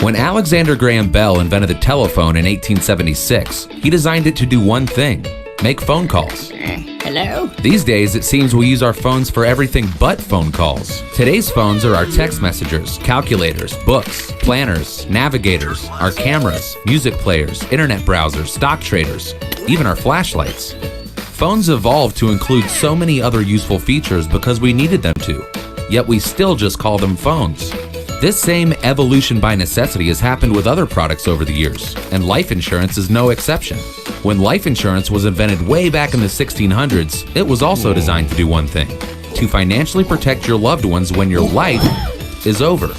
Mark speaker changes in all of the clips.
Speaker 1: When Alexander Graham Bell invented the telephone in 1876, he designed it to do one thing: make phone calls.
Speaker 2: Hello?
Speaker 1: These days, it seems we use our phones for everything but phone calls. Today's phones are our text messengers, calculators, books, planners, navigators, our cameras, music players, internet browsers, stock traders, even our flashlights. Phones evolved to include so many other useful features because we needed them to, yet we still just call them phones. This same evolution by necessity has happened with other products over the years, and life insurance is no exception. When life insurance was invented way back in the 1600s, it was also designed to do one thing: to financially protect your loved ones when your life is over.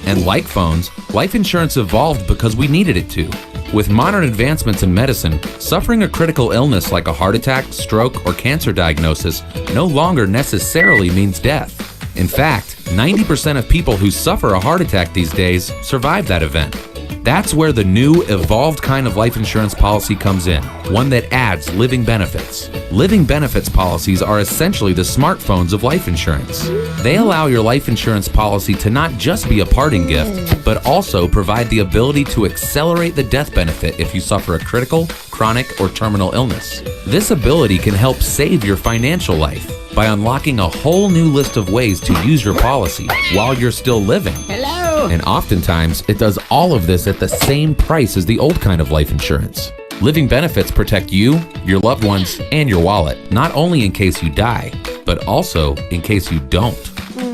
Speaker 1: And like phones, life insurance evolved because we needed it to. With modern advancements in medicine, suffering a critical illness like a heart attack, stroke, or cancer diagnosis no longer necessarily means death. In fact, 90% of people who suffer a heart attack these days survive that event. That's where the new, evolved kind of life insurance policy comes in, one that adds living benefits. Living benefits policies are essentially the smartphones of life insurance. They allow your life insurance policy to not just be a parting gift, but also provide the ability to accelerate the death benefit if you suffer a critical, chronic, or terminal illness. This ability can help save your financial life by unlocking a whole new list of ways to use your policy while you're still living.
Speaker 2: Hello?
Speaker 1: And oftentimes, it does all of this at the same price as the old kind of life insurance. Living benefits protect you, your loved ones, and your wallet, not only in case you die, but also in case you don't.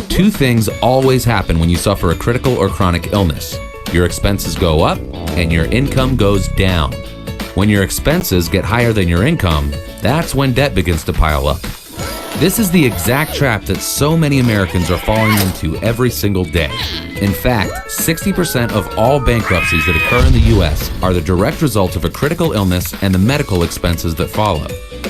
Speaker 1: Two things always happen when you suffer a critical or chronic illness. Your expenses go up, and your income goes down. When your expenses get higher than your income, that's when debt begins to pile up. This is the exact trap that so many Americans are falling into every single day. In fact, 60% of all bankruptcies that occur in the U.S. are the direct result of a critical illness and the medical expenses that follow.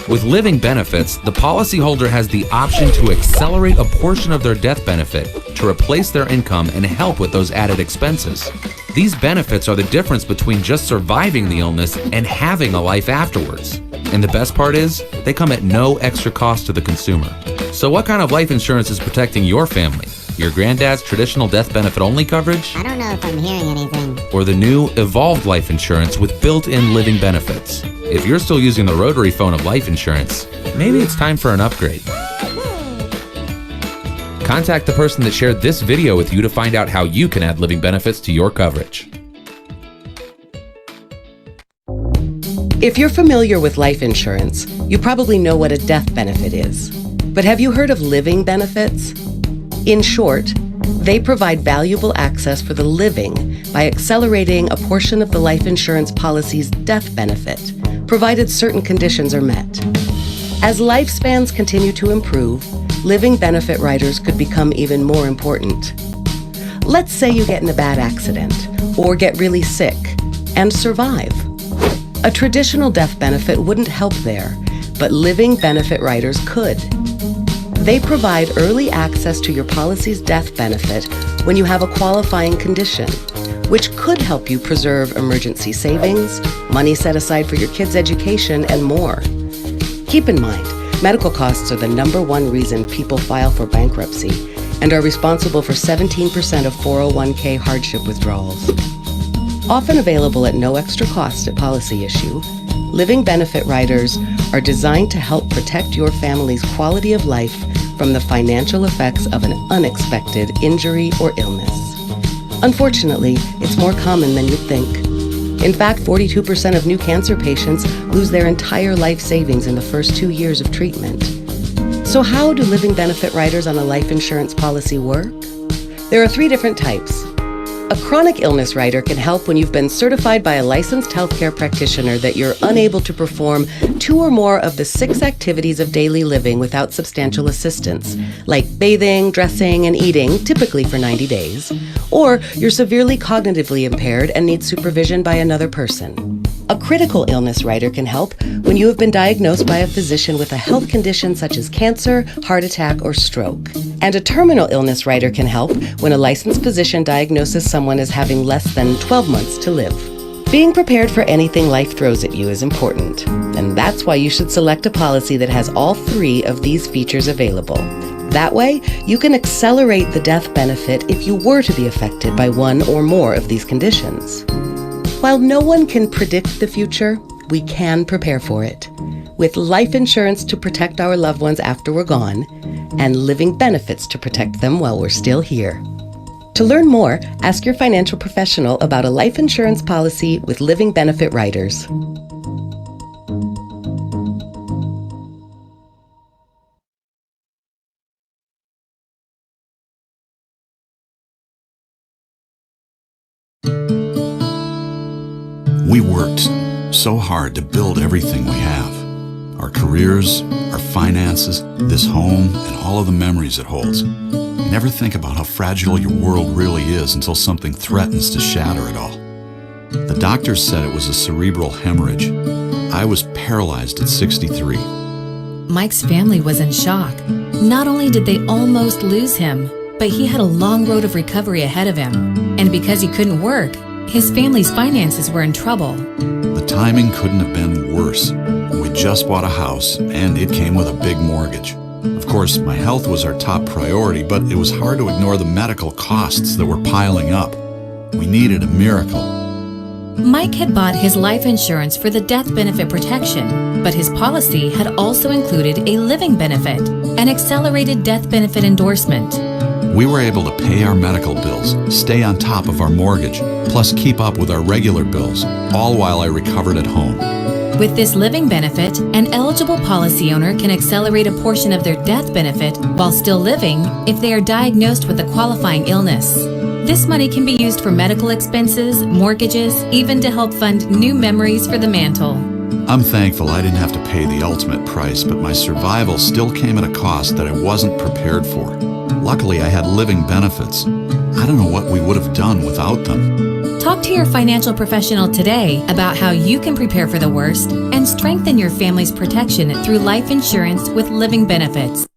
Speaker 1: With living benefits, the policyholder has the option to accelerate a portion of their death benefit to replace their income and help with those added expenses. These benefits are the difference between just surviving the illness and having a life afterwards. And the best part is, they come at no extra cost to the consumer. So what kind of life insurance is protecting your family? Your granddad's traditional death benefit only coverage?
Speaker 2: I don't know if I'm hearing anything.
Speaker 1: Or the new evolved life insurance with built-in living benefits? If you're still using the rotary phone of life insurance, maybe it's time for an upgrade. Contact the person that shared this video with you to find out how you can add living benefits to your coverage.
Speaker 3: If you're familiar with life insurance, you probably know what a death benefit is. But have you heard of living benefits? In short, they provide valuable access for the living by accelerating a portion of the life insurance policy's death benefit, provided certain conditions are met. As lifespans continue to improve, living benefit riders could become even more important. Let's say you get in a bad accident or get really sick and survive. A traditional death benefit wouldn't help there, but living benefit riders could. They provide early access to your policy's death benefit when you have a qualifying condition, which could help you preserve emergency savings, money set aside for your kids' education, and more. Keep in mind, medical costs are the #1 reason people file for bankruptcy and are responsible for 17% of 401k hardship withdrawals. Often available at no extra cost at policy issue, living benefit riders are designed to help protect your family's quality of life from the financial effects of an unexpected injury or illness. Unfortunately, it's more common than you'd think. In fact, 42% of new cancer patients lose their entire life savings in the first 2 years of treatment. So how do living benefit riders on a life insurance policy work? There are 3 different types. A chronic illness rider can help when you've been certified by a licensed healthcare practitioner that you're unable to perform 2 or more of the 6 activities of daily living without substantial assistance, like bathing, dressing, and eating, typically for 90 days, or you're severely cognitively impaired and need supervision by another person. A critical illness rider can help when you have been diagnosed by a physician with a health condition such as cancer, heart attack, or stroke. And a terminal illness rider can help when a licensed physician diagnoses someone as having less than 12 months to live. Being prepared for anything life throws at you is important, and that's why you should select a policy that has all three of these features available. That way, you can accelerate the death benefit if you were to be affected by one or more of these conditions. While no one can predict the future, we can prepare for it, with life insurance to protect our loved ones after we're gone, and living benefits to protect them while we're still here. To learn more, ask your financial professional about a life insurance policy with living benefit riders.
Speaker 4: We worked so hard to build everything we have. Our careers, our finances, this home, and all of the memories it holds. You never think about how fragile your world really is until something threatens to shatter it all. The doctors said it was a cerebral hemorrhage. I was paralyzed at 63.
Speaker 5: Mike's family was in shock. Not only did they almost lose him, but he had a long road of recovery ahead of him. And because he couldn't work, his family's finances were in trouble.
Speaker 4: The timing couldn't have been worse. We just bought a house, and it came with a big mortgage. Of course, my health was our top priority, but it was hard to ignore the medical costs that were piling up. We needed a miracle.
Speaker 5: Mike had bought his life insurance for the death benefit protection, but his policy had also included a living benefit, an accelerated death benefit endorsement.
Speaker 4: We were able to pay our medical bills, stay on top of our mortgage, plus keep up with our regular bills, all while I recovered at home.
Speaker 5: With this living benefit, an eligible policy owner can accelerate a portion of their death benefit while still living if they are diagnosed with a qualifying illness. This money can be used for medical expenses, mortgages, even to help fund new memories for the mantle.
Speaker 4: I'm thankful I didn't have to pay the ultimate price, but my survival still came at a cost that I wasn't prepared for. Luckily, I had living benefits. I don't know what we would have done without them.
Speaker 5: Talk to your financial professional today about how you can prepare for the worst and strengthen your family's protection through life insurance with living benefits.